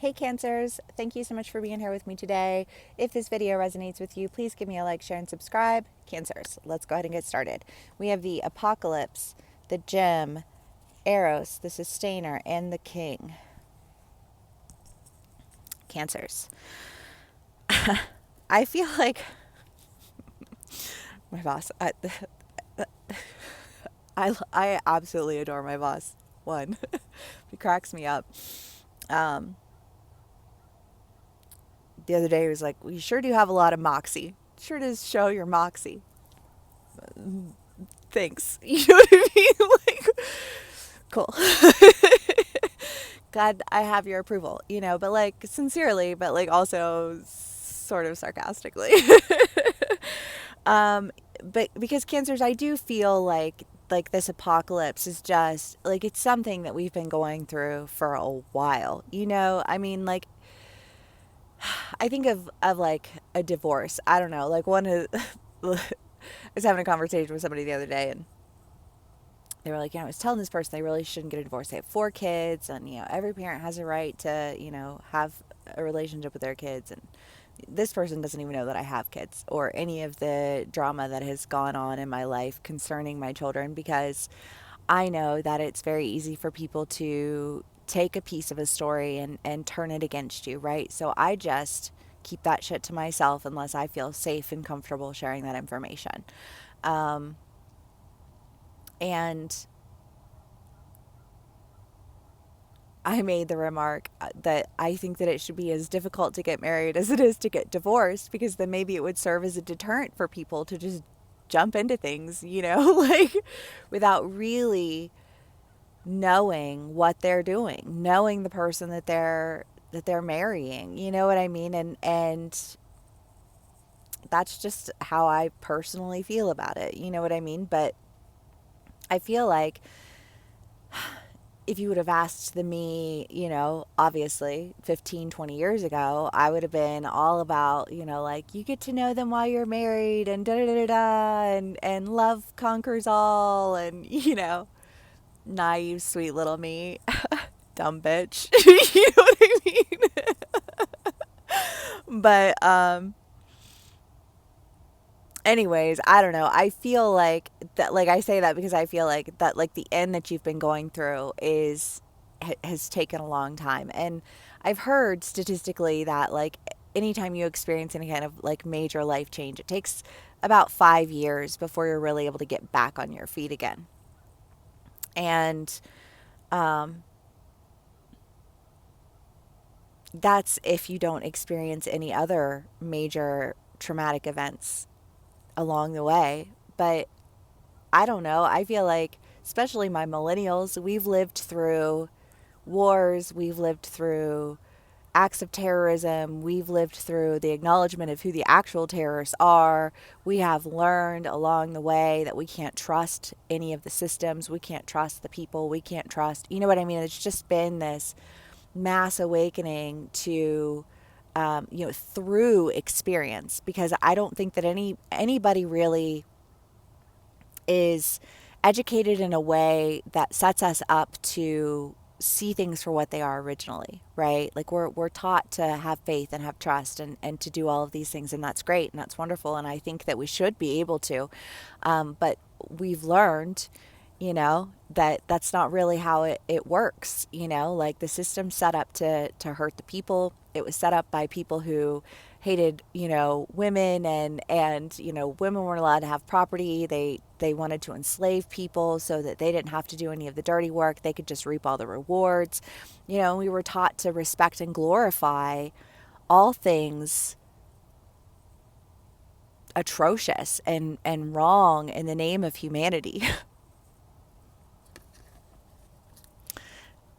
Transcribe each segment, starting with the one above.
Hey Cancers, thank you so much for being here with me today. If this video resonates with you, please give me a like, share, and subscribe. Cancers, let's go ahead and get started. We have the Apocalypse, the Gem, Eros, the Sustainer, and the King. Cancers. I feel like my boss, I absolutely adore my boss. One, he cracks me up. Um, the other day he was like, "We sure do have a lot of moxie. Sure does show your moxie." Thanks. You know what I mean? Like, cool. Glad I have your approval, but like sincerely, but like also sort of sarcastically. um, but because cancers, I do feel like this apocalypse is just like it's something that we've been going through for a while. I mean, like I think of like a divorce. I don't know, like one of I was having a conversation with somebody the other day, and they were like, I was telling this person they really shouldn't get a divorce. They have 4 kids, and every parent has a right to have a relationship with their kids. And this person doesn't even know that I have kids or any of the drama that has gone on in my life concerning my children, because I know that it's very easy for people to take a piece of a story and turn it against you, right? So I just keep that shit to myself unless I feel safe and comfortable sharing that information. Um, and I made the remark that I think that it should be as difficult to get married as it is to get divorced, because then maybe it would serve as a deterrent for people to just jump into things, like without really knowing what they're doing, knowing the person that they're marrying, you know what I mean? And that's just how I personally feel about it, you know what I mean? But I feel like if you would have asked me, obviously 15, 20 years ago, I would have been all about, like you get to know them while you're married and da da da da, and love conquers all, and, naive, sweet little me, dumb bitch. You know what I mean? But, anyways, I don't know. I feel like that, like I say that because I feel like that, like the end that you've been going through has taken a long time. And I've heard statistically that like anytime you experience any kind of like major life change, it takes about 5 years before you're really able to get back on your feet again. And um, that's if you don't experience any other major traumatic events along the way. But I don't know. I feel like, especially my millennials, we've lived through wars, we've lived through acts of terrorism, we've lived through the acknowledgement of who the actual terrorists are. We have learned along the way that we can't trust any of the systems, we can't trust the people, we can't trust, you know what I mean? It's just been this mass awakening to through experience, because I don't think that anybody really is educated in a way that sets us up to see things for what they are originally, right? Like we're taught to have faith and have trust and to do all of these things, and that's great and that's wonderful, and I think that we should be able to, but we've learned, that that's not really how it works. Like the system's set up to hurt the people. It was set up by people who hated, women, and women weren't allowed to have property. They wanted to enslave people so that they didn't have to do any of the dirty work. They could just reap all the rewards. We were taught to respect and glorify all things atrocious and wrong in the name of humanity.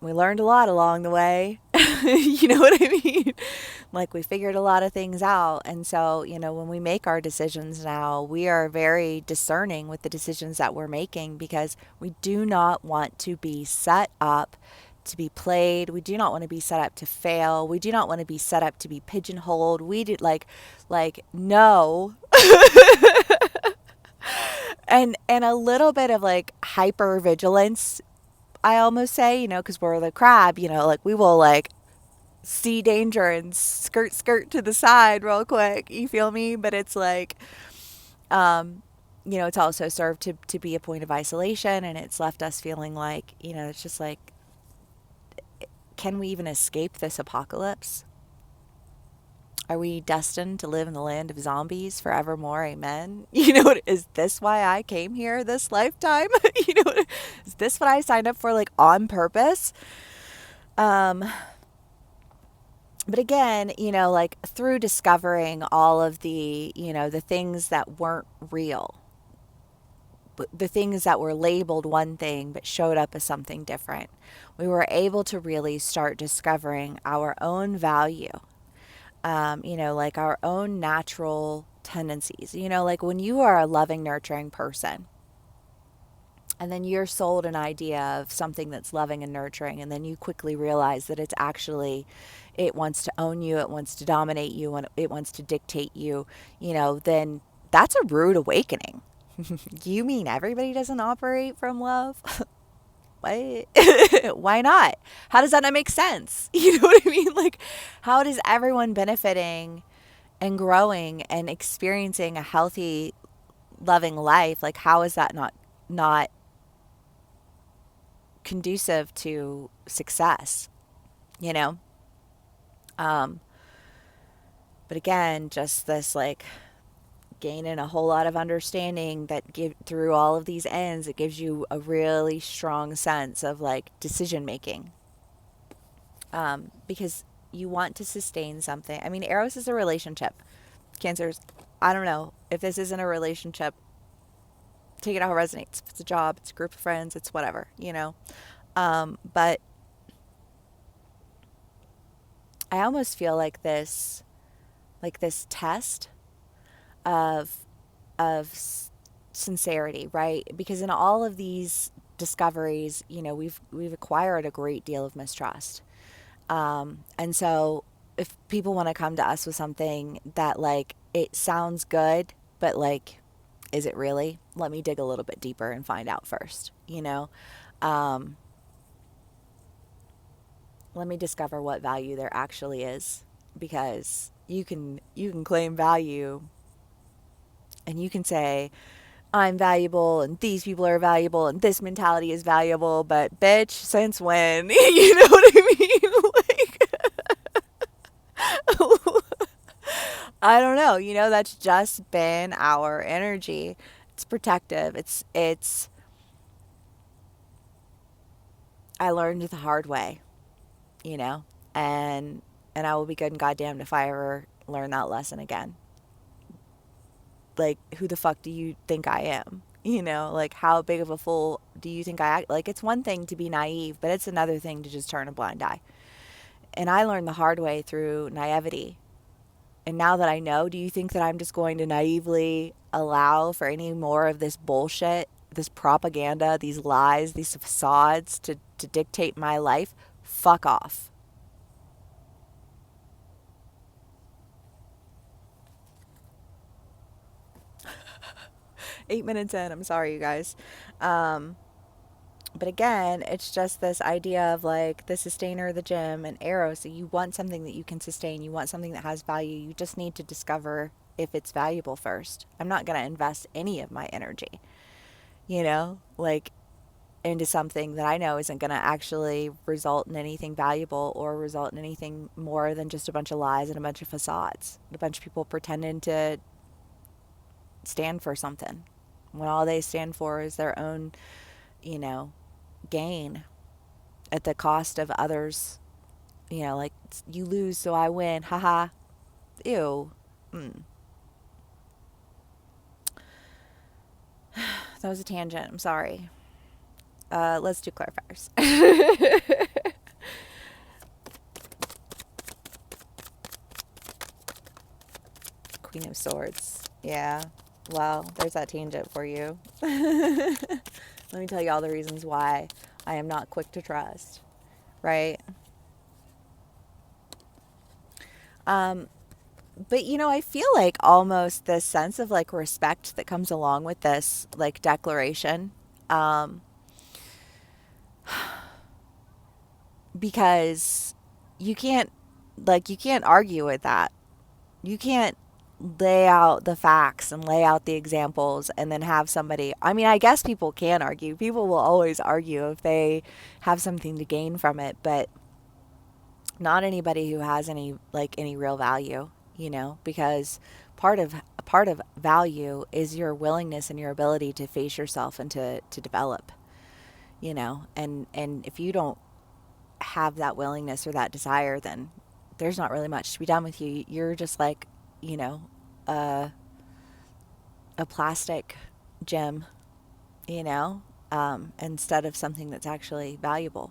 We learned a lot along the way. You know what I mean? Like we figured a lot of things out. And so, when we make our decisions now, we are very discerning with the decisions that we're making, because we do not want to be set up to be played. We do not want to be set up to fail. We do not want to be set up to be pigeonholed. We did no. And a little bit of like hyper vigilance, I almost say, because we're the crab, like we will like see danger and skirt to the side real quick. You feel me? But it's like, um, it's also served to be a point of isolation, and it's left us feeling like, it's just like, can we even escape this apocalypse? Are we destined to live in the land of zombies forevermore? Amen. Is this why I came here this lifetime? Is this what I signed up for, like, on purpose? Um, but again, like, through discovering all of the things that weren't real, the things that were labeled one thing but showed up as something different, we were able to really start discovering our own value, like our own natural tendencies. Like when you are a loving, nurturing person, and then you're sold an idea of something that's loving and nurturing, and then you quickly realize that it wants to own you, it wants to dominate you, and it wants to dictate you, then that's a rude awakening. You mean everybody doesn't operate from love? Why? Why not? How does that not make sense? You know what I mean? Like, how does everyone benefiting and growing and experiencing a healthy, loving life, like, how is that not conducive to success? You know? Um, but again, just this, like, gaining a whole lot of understanding that give through all of these ends, it gives you a really strong sense of, like, decision making. Because you want to sustain something. I mean, Eros is a relationship. Cancers, I don't know if this isn't a relationship. Take it how it resonates. If it's a job, it's a group of friends, it's whatever. But I almost feel like this test of of sincerity, right? Because in all of these discoveries, we've acquired a great deal of mistrust. And so if people want to come to us with something that, like, it sounds good, but, like, is it really? Let me dig a little bit deeper and find out first. Um, let me discover what value there actually is, because you can claim value, and you can say, I'm valuable and these people are valuable and this mentality is valuable, but bitch, since when? You know what I mean? Like, I don't know. That's just been our energy. It's protective. It's I learned the hard way, you know, and I will be good and goddamned if I ever learn that lesson again. Like, who the fuck do you think I am? Like, how big of a fool do you think I act? Like, it's one thing to be naive, but it's another thing to just turn a blind eye. And I learned the hard way through naivety. And now that I know, do you think that I'm just going to naively allow for any more of this bullshit, this propaganda, these lies, these facades to dictate my life? Fuck off. 8 minutes in. I'm sorry, you guys. Um, but again, it's just this idea of, like, the sustainer, the gym, and arrow. So you want something that you can sustain. You want something that has value. You just need to discover if it's valuable first. I'm not going to invest any of my energy, like, into something that I know isn't going to actually result in anything valuable or result in anything more than just a bunch of lies and a bunch of facades. A bunch of people pretending to stand for something when all they stand for is their own, you know, gain at the cost of others. Like, you lose, so I win. Haha. Ew. Mm. That was a tangent. I'm sorry. Let's do clarifiers. Queen of Swords. Yeah. Well, there's that tangent for you. Let me tell you all the reasons why I am not quick to trust. Right? Um, but I feel like almost this sense of, like, respect that comes along with this, like, declaration. Um, because you can't Like, you can't argue with that. You can't lay out the facts and lay out the examples and then have somebody. I mean, I guess people can argue. People will always argue if they have something to gain from it, but not anybody who has any real value, because part of part of value is your willingness and your ability to face yourself and to develop, and if you don't have that willingness or that desire, then there's not really much to be done with you. You're just like, you know, a, a plastic gem, you know, instead of something that's actually valuable.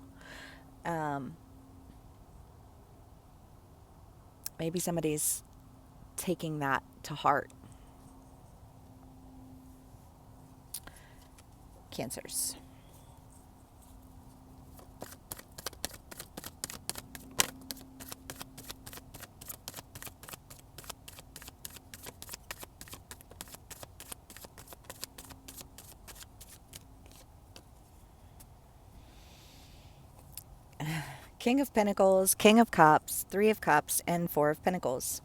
Um, Maybe somebody's taking that to heart. Cancers. King of Pentacles, King of Cups, Three of Cups, and Four of Pentacles.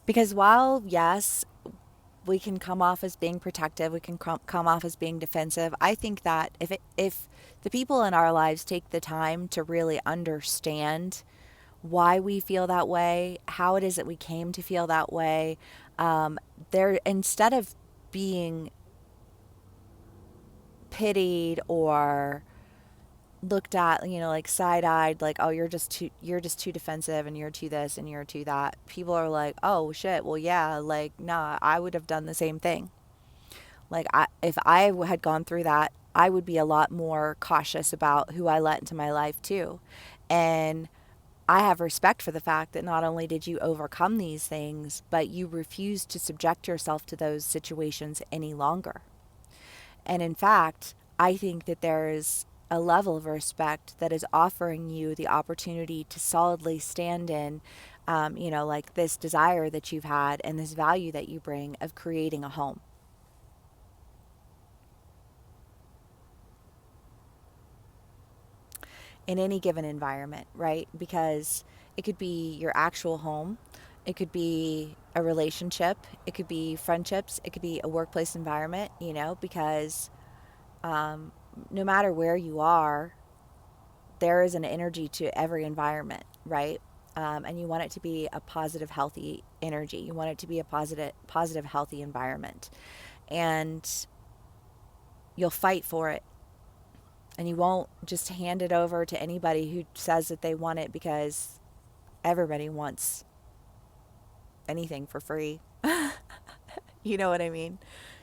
Because while, yes, we can come off as being protective, we can come off as being defensive, I think that if the people in our lives take the time to really understand why we feel that way, how it is that we came to feel that way, they're, instead of being pitied or looked at, like side-eyed, like, oh, you're just too defensive and you're too this and you're too that. People are like, oh shit, well, yeah, like, nah, I would have done the same thing. Like, if I had gone through that, I would be a lot more cautious about who I let into my life too. And I have respect for the fact that not only did you overcome these things, but you refused to subject yourself to those situations any longer. And in fact, I think that there is a level of respect that is offering you the opportunity to solidly stand in, like this desire that you've had and this value that you bring of creating a home. In any given environment, right? Because it could be your actual home, it could be a relationship, it could be friendships, it could be a workplace environment, because um, no matter where you are, there is an energy to every environment, right? And you want it to be a positive, healthy energy. You want it to be a positive, healthy environment, and you'll fight for it. And you won't just hand it over to anybody who says that they want it, because everybody wants anything for free. You know what I mean?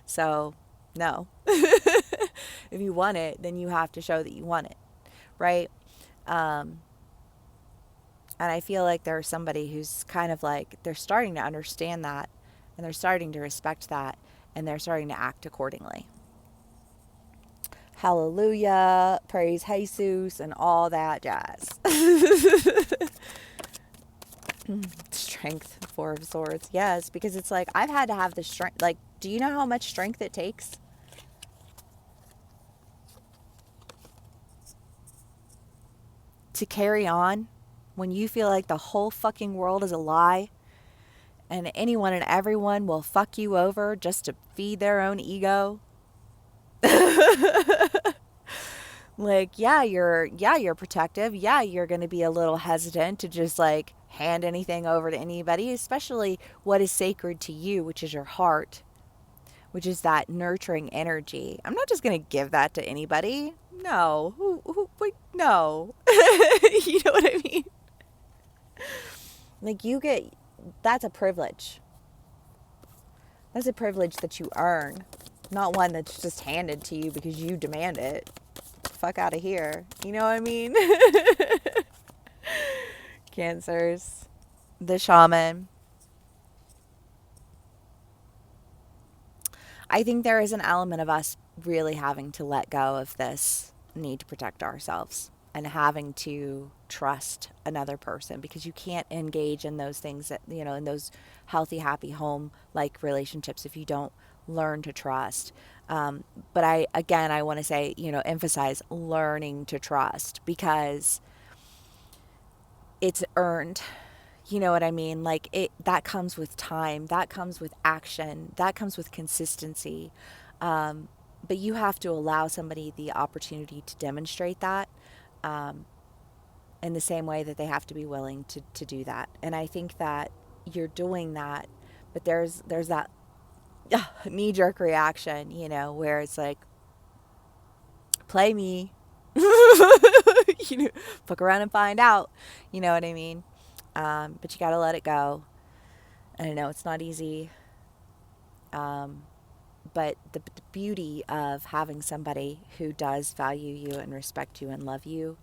So, no. If you want it, then you have to show that you want it, right? Um, and I feel like there's somebody who's kind of like, they're starting to understand that, and they're starting to respect that, and they're starting to act accordingly. Hallelujah, praise Jesus, and all that jazz. Strength, Four of Swords. Yes, because it's like, I've had to have the strength. Like, do you know how much strength it takes to carry on when you feel like the whole fucking world is a lie and anyone and everyone will fuck you over just to feed their own ego? Like, yeah, you're protective. Yeah, you're going to be a little hesitant to just like hand anything over to anybody, especially what is sacred to you, which is your heart, which is that nurturing energy. I'm not just going to give that to anybody. No. Wait, no. You know what I mean? Like, that's a privilege. That's a privilege that you earn, not one that's just handed to you because you demand it. Fuck out of here. You know what I mean? Cancers. The shaman. I think there is an element of us really having to let go of this need to protect ourselves and having to trust another person, because you can't engage in those things that, in those healthy, happy home like relationships if you don't learn to trust. But I want to say, emphasize learning to trust, because it's earned. You know what I mean? Like, that comes with time, that comes with action, that comes with consistency. Um, but you have to allow somebody the opportunity to demonstrate that, um, in the same way that they have to be willing to do that. And I think that you're doing that, but there's that knee jerk reaction, where it's like, play me, you know, fuck around and find out. You know what I mean? But you got to let it go. And I know it's not easy. Um, but the beauty of having somebody who does value you and respect you and love you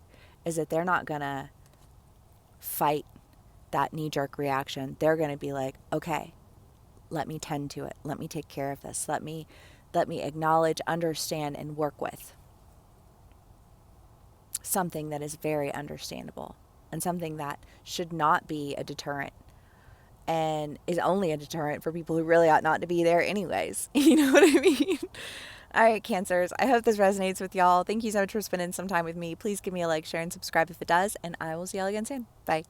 is that they're not going to fight that knee jerk reaction. They're going to be like, okay, let me tend to it. Let me take care of this. Let me acknowledge, understand, and work with something that is very understandable, and something that should not be a deterrent, and is only a deterrent for people who really ought not to be there anyways. You know what I mean? All right, Cancers, I hope this resonates with y'all. Thank you so much for spending some time with me. Please give me a like, share, and subscribe if it does, and I will see y'all again soon. Bye.